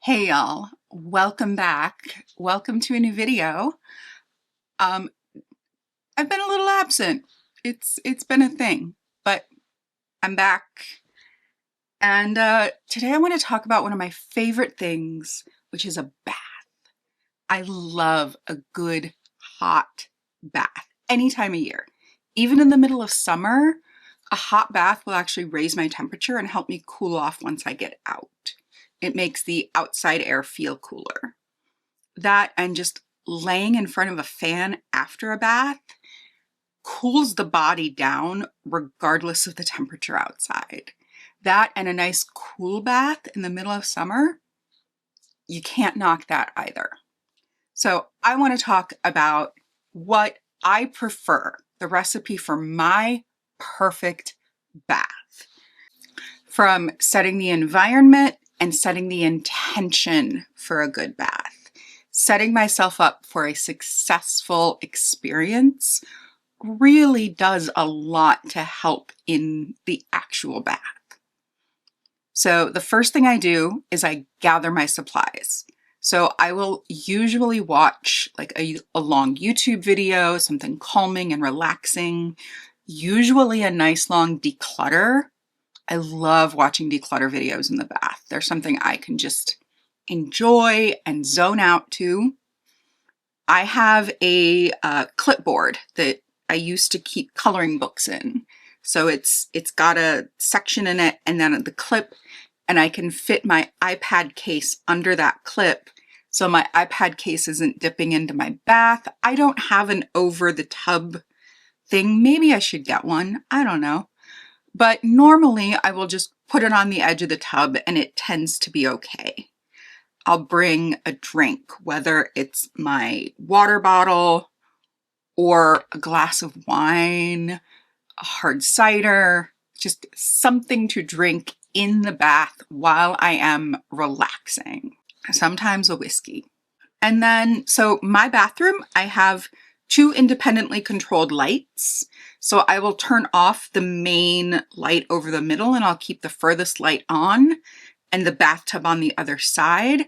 Hey y'all, welcome back. Welcome to a new video. I've been a little absent. It's been a thing, but I'm back. And today I want to talk about one of my favorite things, which is a bath. I love a good hot bath any time of year. Even in the middle of summer, a hot bath will actually raise my temperature and help me cool off once I get out. It makes the outside air feel cooler. That and just laying in front of a fan after a bath cools the body down regardless of the temperature outside. That and a nice cool bath in the middle of summer, you can't knock that either. So I want to talk about what I prefer, the recipe for my perfect bath. From setting the environment and setting the intention for a good bath. Setting myself up for a successful experience really does a lot to help in the actual bath. So the first thing I do is I gather my supplies. So I will usually watch like a long YouTube video, something calming and relaxing, usually a nice long declutter. I love watching declutter videos in the bath. They're something I can just enjoy and zone out to. I have a clipboard that I used to keep coloring books in. So it's got a section in it and then the clip, and I can fit my iPad case under that clip so my iPad case isn't dipping into my bath. I don't have an over the tub thing. Maybe I should get one. I don't know. But normally I will just put it on the edge of the tub and it tends to be okay. I'll bring a drink, whether it's my water bottle or a glass of wine, a hard cider, just something to drink in the bath while I am relaxing. Sometimes a whiskey. And then, so my bathroom, I have 2 independently controlled lights. So I will turn off the main light over the middle and I'll keep the furthest light on and the bathtub on the other side.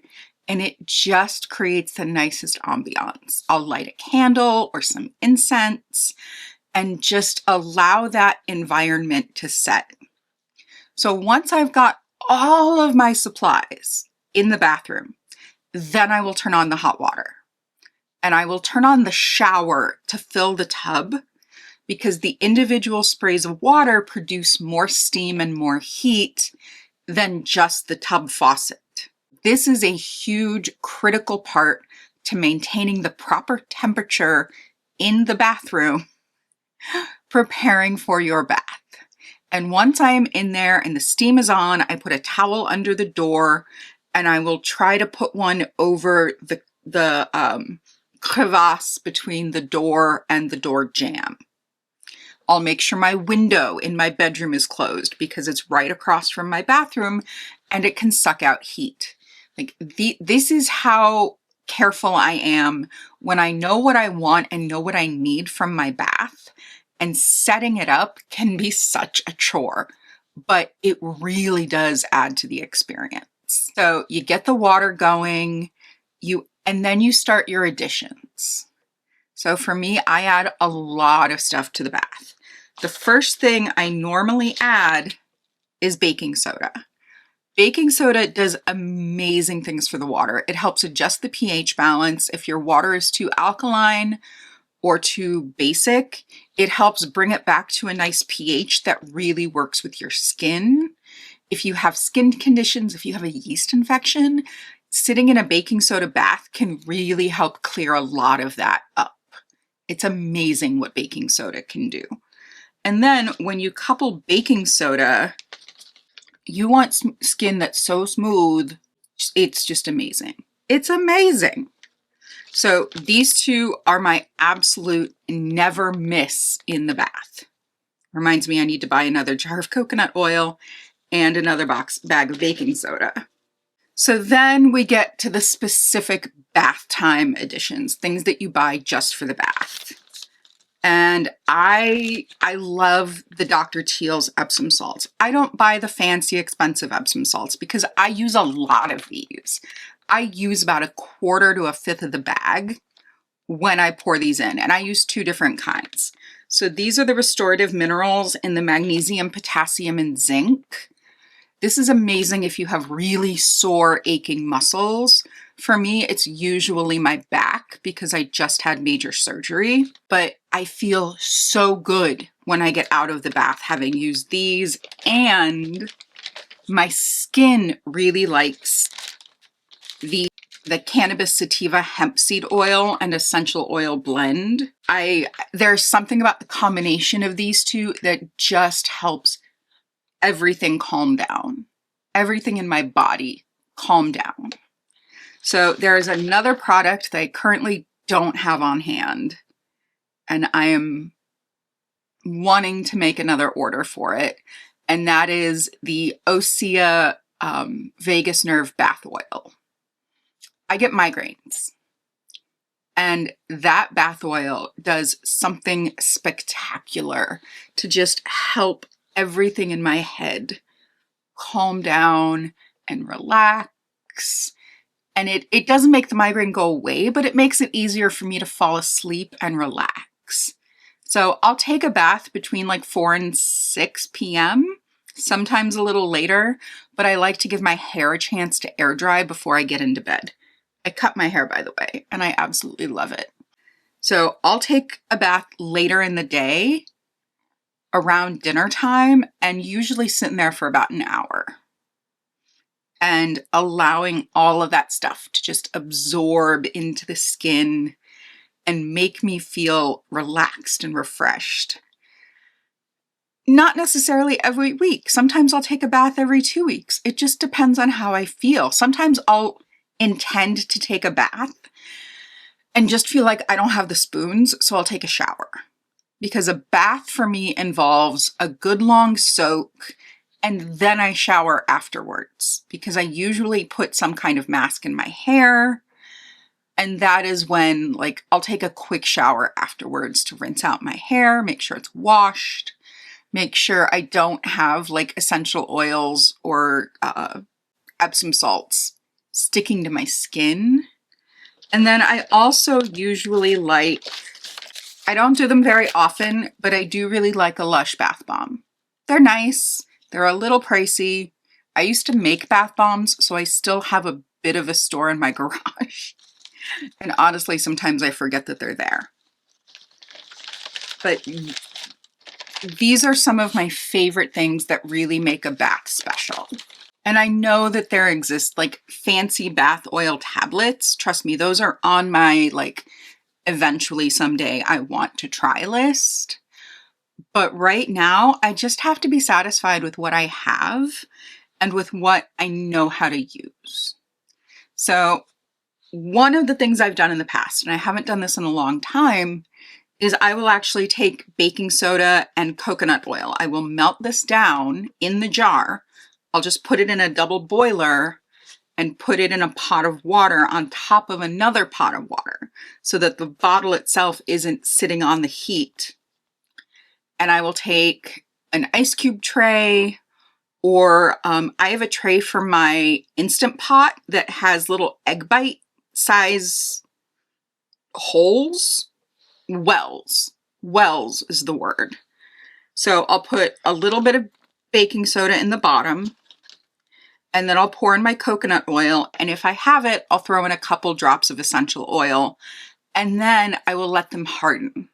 And it just creates the nicest ambiance. I'll light a candle or some incense and just allow that environment to set. So once I've got all of my supplies in the bathroom, then I will turn on the hot water. And I will turn on the shower to fill the tub because the individual sprays of water produce more steam and more heat than just the tub faucet. This is a huge critical part to maintaining the proper temperature in the bathroom, preparing for your bath. And once I am in there and the steam is on, I put a towel under the door and I will try to put one over the crevasse between the door and the door jamb. I'll make sure my window in my bedroom is closed because it's right across from my bathroom and it can suck out heat. Like this is how careful I am when I know what I want and know what I need from my bath, and setting it up can be such a chore, but it really does add to the experience. So you get the water going, and then you start your additions. So for me, I add a lot of stuff to the bath. The first thing I normally add is baking soda. Baking soda does amazing things for the water. It helps adjust the pH balance. If your water is too alkaline or too basic, it helps bring it back to a nice pH that really works with your skin. If you have skin conditions, if you have a yeast infection, sitting in a baking soda bath can really help clear a lot of that up. It's amazing what baking soda can do. And then when you couple baking soda, you want skin that's so smooth, it's just amazing. It's amazing. So these 2 are my absolute never miss in the bath. Reminds me I need to buy another jar of coconut oil and another bag of baking soda. So then we get to the specific bath time additions, things that you buy just for the bath. And I love the Dr. Teal's Epsom salts. I don't buy the fancy expensive Epsom salts because I use a lot of these. I use about 1/4 to 1/5 of the bag when I pour these in, and I use 2 different kinds. So these are the restorative minerals in the magnesium, potassium, and zinc. This is amazing if you have really sore, aching muscles. For me, it's usually my back because I just had major surgery, but I feel so good when I get out of the bath having used these, and my skin really likes the cannabis sativa hemp seed oil and essential oil blend. There's something about the combination of these two that just helps everything calm down. Everything in my body calm down. So there is another product that I currently don't have on hand, and I am wanting to make another order for it, and that is the Osea vagus nerve bath oil. I get migraines, and that bath oil does something spectacular to just help everything in my head calm down and relax. And it doesn't make the migraine go away, but it makes it easier for me to fall asleep and relax. So I'll take a bath between like 4 and 6 p.m., sometimes a little later, but I like to give my hair a chance to air dry before I get into bed. I cut my hair, by the way, and I absolutely love it. So I'll take a bath later in the day around dinner time and usually sit in there for about an hour and allowing all of that stuff to just absorb into the skin and make me feel relaxed and refreshed. Not necessarily every week. Sometimes I'll take a bath every 2 weeks. It just depends on how I feel. Sometimes I'll intend to take a bath and just feel like I don't have the spoons, so I'll take a shower. Because a bath for me involves a good long soak, and then I shower afterwards because I usually put some kind of mask in my hair. And that is when, like, I'll take a quick shower afterwards to rinse out my hair, make sure it's washed, make sure I don't have like essential oils or Epsom salts sticking to my skin. And then I also usually like, I don't do them very often, but I do really like a Lush bath bomb. They're nice. They're a little pricey. I used to make bath bombs, so I still have a bit of a store in my garage. And honestly, sometimes I forget that they're there. But these are some of my favorite things that really make a bath special. And I know that there exist like fancy bath oil tablets. Trust me, those are on my like eventually someday I want to try list. But right now, I just have to be satisfied with what I have and with what I know how to use. So one of the things I've done in the past, and I haven't done this in a long time, is I will actually take baking soda and coconut oil. I will melt this down in the jar. I'll just put it in a double boiler and put it in a pot of water on top of another pot of water so that the bottle itself isn't sitting on the heat. And I will take an ice cube tray, or I have a tray for my Instant Pot that has little egg bite size holes. Wells is the word. So I'll put a little bit of baking soda in the bottom, and then I'll pour in my coconut oil, and if I have it, I'll throw in a couple drops of essential oil, and then I will let them harden.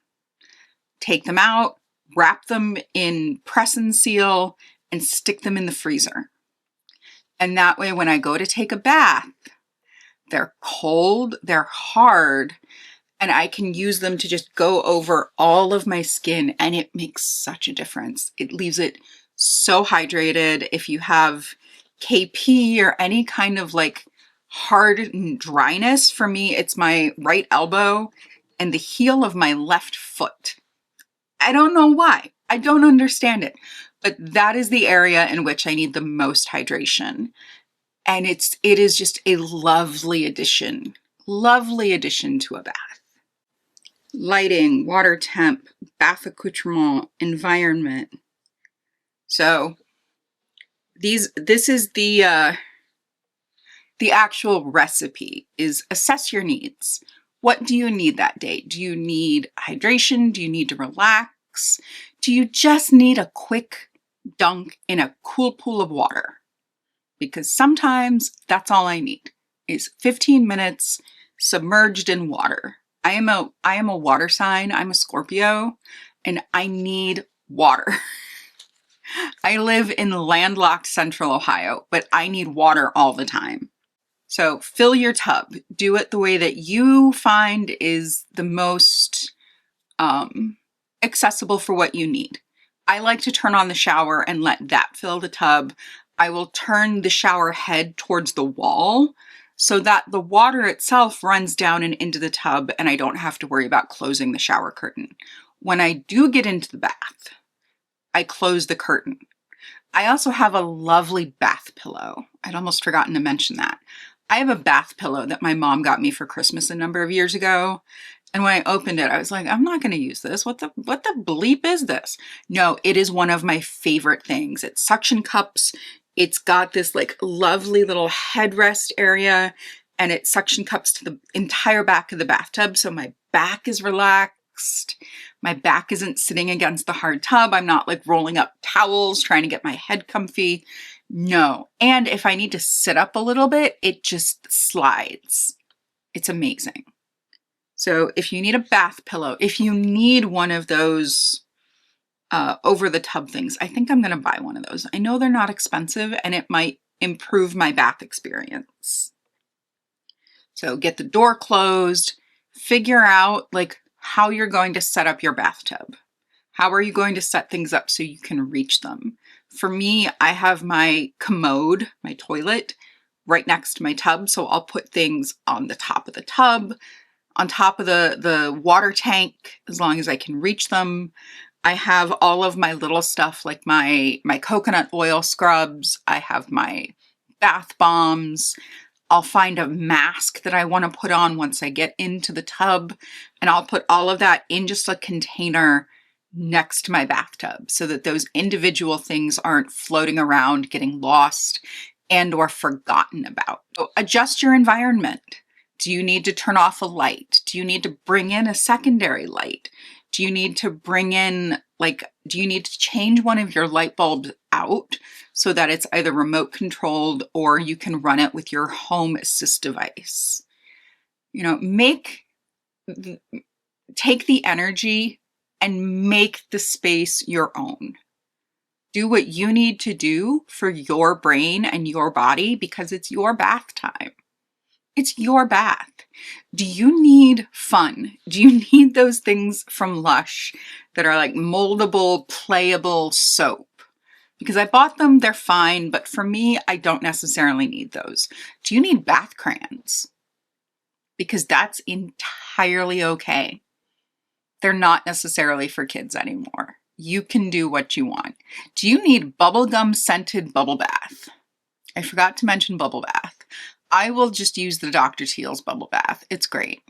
Take them out, wrap them in press and seal, and stick them in the freezer. And that way, when I go to take a bath, they're cold, they're hard, and I can use them to just go over all of my skin, and it makes such a difference. It leaves it so hydrated. If you have KP or any kind of like hard dryness, for me, it's my right elbow and the heel of my left foot. I don't know why. I don't understand it, but that is the area in which I need the most hydration. And it is just a lovely addition to a bath. Lighting, water temp, bath accoutrement, environment. So this is the The actual recipe is assess your needs. What do you need that day? Do you need hydration? Do you need to relax? Do you just need a quick dunk in a cool pool of water? Because sometimes that's all I need is 15 minutes submerged in water. I am a water sign. I'm a Scorpio and I need water. I live in landlocked central Ohio, but I need water all the time. So fill your tub. Do it the way that you find is the most accessible for what you need. I like to turn on the shower and let that fill the tub. I will turn the shower head towards the wall so that the water itself runs down and into the tub and I don't have to worry about closing the shower curtain. When I do get into the bath, I close the curtain. I also have a lovely bath pillow. I'd almost forgotten to mention that. I have a bath pillow that my mom got me for Christmas a number of years ago. And when I opened it, I was like, I'm not going to use this. What the bleep is this? No, it is one of my favorite things. It's suction cups. It's got this like lovely little headrest area and it suction cups to the entire back of the bathtub. So my back is relaxed. My back isn't sitting against the hard tub. I'm not like rolling up towels trying to get my head comfy. No. And if I need to sit up a little bit, it just slides. It's amazing. So if you need a bath pillow, if you need one of those over the tub things, I think I'm going to buy one of those. I know they're not expensive and it might improve my bath experience. So get the door closed, figure out like how you're going to set up your bathtub. How are you going to set things up so you can reach them? For me, I have my commode, my toilet, right next to my tub. So I'll put things on the top of the tub, on top of the water tank, as long as I can reach them. I have all of my little stuff like my coconut oil scrubs. I have my bath bombs. I'll find a mask that I want to put on once I get into the tub, and I'll put all of that in just a container next to my bathtub so that those individual things aren't floating around, getting lost and or forgotten about. So adjust your environment. Do you need to turn off a light? Do you need to bring in a secondary light? Do you need to bring in, do you need to change one of your light bulbs out so that it's either remote controlled or you can run it with your home assist device? You know, take the energy and make the space your own. Do what you need to do for your brain and your body because it's your bath time. It's your bath. Do you need fun? Do you need those things from Lush that are like moldable, playable soap? Because I bought them, they're fine, but for me, I don't necessarily need those. Do you need bath crayons? Because that's entirely okay. They're not necessarily for kids anymore. You can do what you want. Do you need bubblegum scented bubble bath? I forgot to mention bubble bath. I will just use the Dr. Teal's bubble bath. It's great.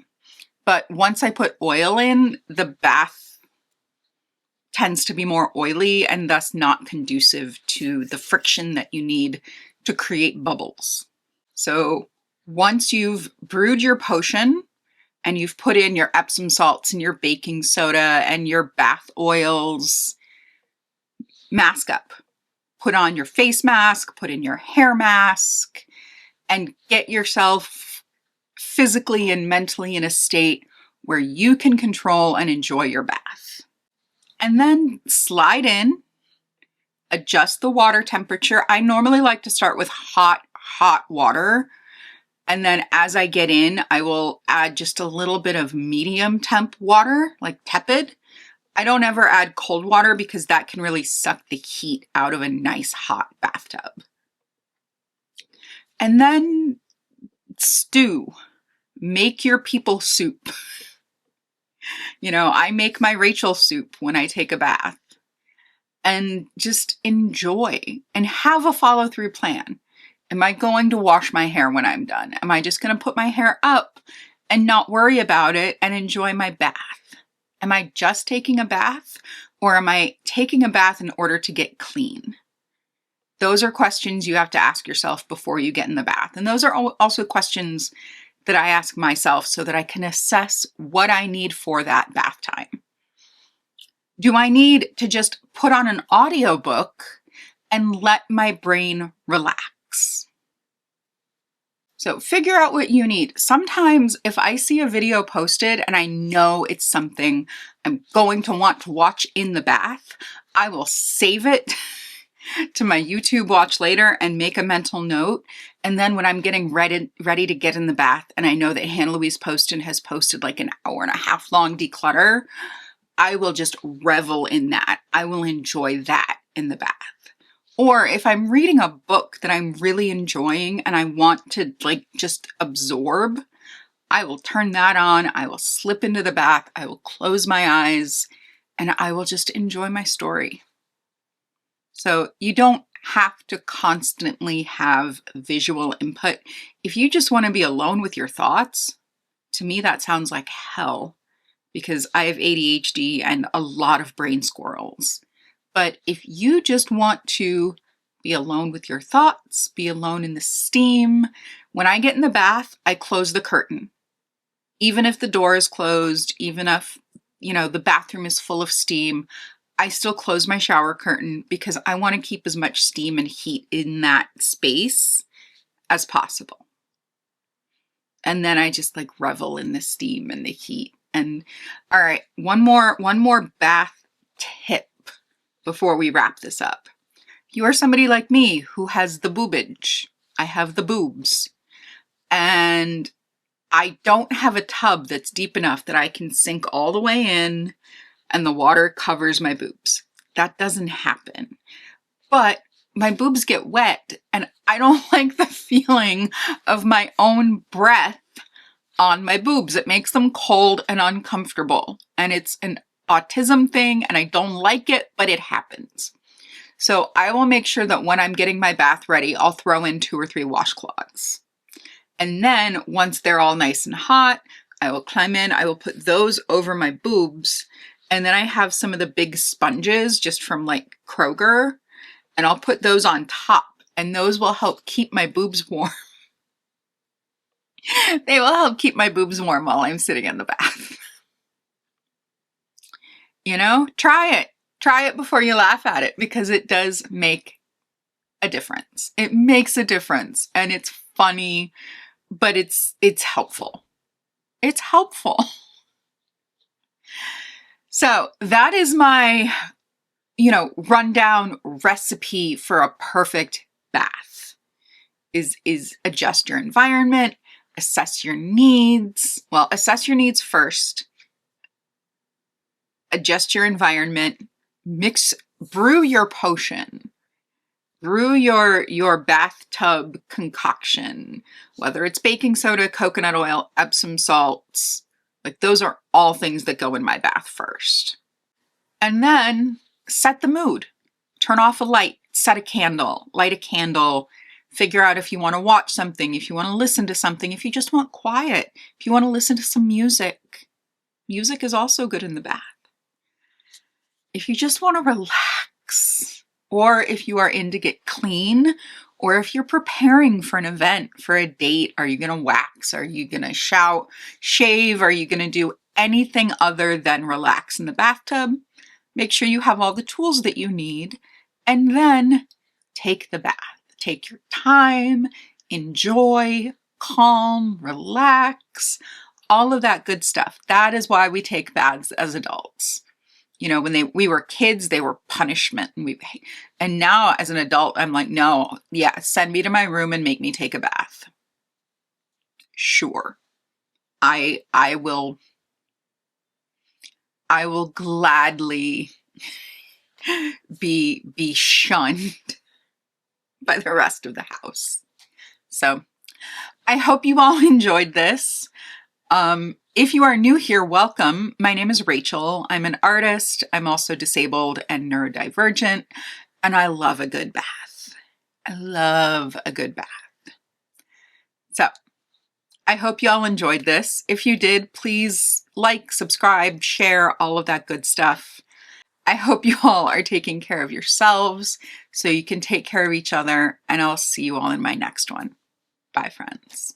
But once I put oil in, the bath tends to be more oily and thus not conducive to the friction that you need to create bubbles. So once you've brewed your potion and you've put in your Epsom salts and your baking soda and your bath oils, mask up. Put on your face mask, put in your hair mask, and get yourself physically and mentally in a state where you can control and enjoy your bath. And then slide in, adjust the water temperature. I normally like to start with hot water. And then as I get in, I will add just a little bit of medium temp water, like tepid. I don't ever add cold water because that can really suck the heat out of a nice hot bathtub. And then stew. Make your people soup. You know, I make my Rachel soup when I take a bath. And just enjoy and have a follow-through plan. Am I going to wash my hair when I'm done? Am I just going to put my hair up and not worry about it and enjoy my bath? Am I just taking a bath, or am I taking a bath in order to get clean? Those are questions you have to ask yourself before you get in the bath. And those are also questions that I ask myself so that I can assess what I need for that bath time. Do I need to just put on an audiobook and let my brain relax? So figure out what you need. Sometimes if I see a video posted and I know it's something I'm going to want to watch in the bath, I will save it to my YouTube watch later and make a mental note. And then when I'm getting ready to get in the bath and I know that Hannah Louise Poston has posted like an hour and a half long declutter, I will just revel in that. I will enjoy that in the bath. Or if I'm reading a book that I'm really enjoying and I want to like just absorb, I will turn that on. I will slip into the bath. I will close my eyes and I will just enjoy my story. So you don't have to constantly have visual input. If you just want to be alone with your thoughts, to me that sounds like hell because I have ADHD and a lot of brain squirrels. But if you just want to be alone with your thoughts, be alone in the steam, when I get in the bath, I close the curtain. Even if the door is closed, even if, the bathroom is full of steam, I still close my shower curtain because I want to keep as much steam and heat in that space as possible. And then I just like revel in the steam and the heat. And all right, one more bath tip before we wrap this up. If you are somebody like me who has the boobage, I have the boobs, and I don't have a tub that's deep enough that I can sink all the way in and the water covers my boobs. That doesn't happen. But my boobs get wet and I don't like the feeling of my own breath on my boobs. It makes them cold and uncomfortable. And it's an autism thing and I don't like it, but it happens. So I will make sure that when I'm getting my bath ready, I'll throw in 2 or 3 washcloths. And then once they're all nice and hot, I will climb in, I will put those over my boobs. And then I have some of the big sponges just from like Kroger, and I'll put those on top and those will help keep my boobs warm. They will help keep my boobs warm while I'm sitting in the bath. Try it. Try it before you laugh at it because it does make a difference. It makes a difference and it's funny, but it's helpful. It's helpful. So that is my, rundown recipe for a perfect bath is adjust your environment, assess your needs. Well, assess your needs first, adjust your environment, brew your potion, brew your bathtub concoction, whether it's baking soda, coconut oil, Epsom salts, like those are all things that go in my bath first. And then set the mood, turn off a light, set a candle, light a candle, figure out if you want to watch something, if you want to listen to something, if you just want quiet, if you want to listen to some music. Music is also good in the bath. If you just want to relax, or if you are in to get clean, or if you're preparing for an event, for a date, are you going to wax? Are you going to shave? Are you going to do anything other than relax in the bathtub? Make sure you have all the tools that you need, and then take the bath. Take your time, enjoy, calm, relax, all of that good stuff. That is why we take baths as adults. When we were kids, they were punishment. And now as an adult, I'm like, no, yeah, send me to my room and make me take a bath. Sure. I will gladly be shunned by the rest of the house. So I hope you all enjoyed this. If you are new here, welcome. My name is Rachel. I'm an artist. I'm also disabled and neurodivergent, and I love a good bath. I love a good bath. So I hope you all enjoyed this. If you did, please like, subscribe, share, all of that good stuff. I hope you all are taking care of yourselves so you can take care of each other, and I'll see you all in my next one. Bye, friends.